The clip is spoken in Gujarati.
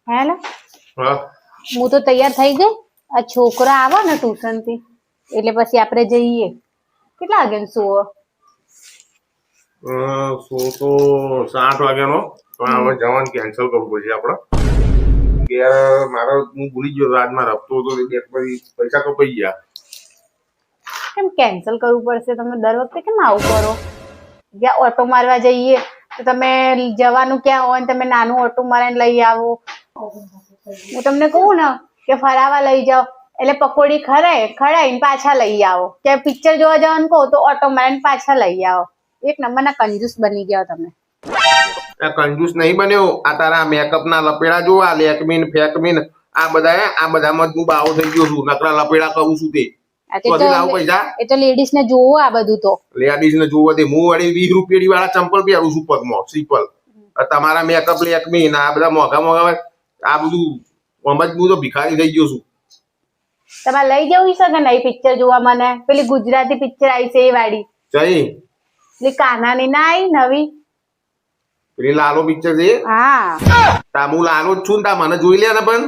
હેલો, હા હું તો તૈયાર થઈ ગઈ. આ છોકરા આવે ને ટ્યુશન થી એટલે પછી આપણે જઈએ. કેટલા વાગે સુવો? શું તો 7 વાગ્યાનો પણ હવે જવાનું કેન્સલ કરવું પડશે આપણે. કે મારો હું ભૂલી ગયો રાજમાં રખતો હતો એટલે પછી પૈસા કપાઈ ગયા. કેમ કેન્સલ કરવું પડશે? તમે દર વખતે કેમ આવું કરો? જ્યાં ઓટો મારવા જઈએ તો તમે જવાનું ક્યાં હોય ને તમે નાનું ઓટો મારીને લઈ આવો. હું તમને કહું ને કે ફરાવા લઈ જાઓ એટલે પકોડી ખડાઈને પાછા લઈ આવો. કે પિક્ચર જોવા જવાનું કહો તો ઓટો મારીને પાછા લઈ આવો. એક નંબરના કંજૂસ બની ગયા તમે. આ કંજૂસ નહીં બન્યો. આ તારા મેકઅપ ના લપેડા જો, આ લેકમીન ફેકમીન આ બધામાં જ હું બાવો થઈ ગયો છું. નકરા લપેડા કરું છું તે ચોથી લાવું પૈસા. એ તો લેડીઝ ને જોવો આ બધું તો. લેડીઝ ને જોવો તે હું વળી 20 રૂપિયા વાળા ચંપલ પહેરું છું પગમાં સિમ્પલ. તમારા મેકઅપ લેકમીન આ બધા મોઘા આ બધું સમજ હું તો ભિખારી થઈ ગયો છું. તમારે લઈ જવું છે કે નહીં પિક્ચર જોવા? મને પેલી ગુજરાતી પિક્ચર આવી છે એ વાળી. જઈ પેલી કાનાની ના આવી નવી? પેલી લાલો પિક્ચર છે. હા તા હું લાલો જ છું ને તા મને જોઈ લે ને પણ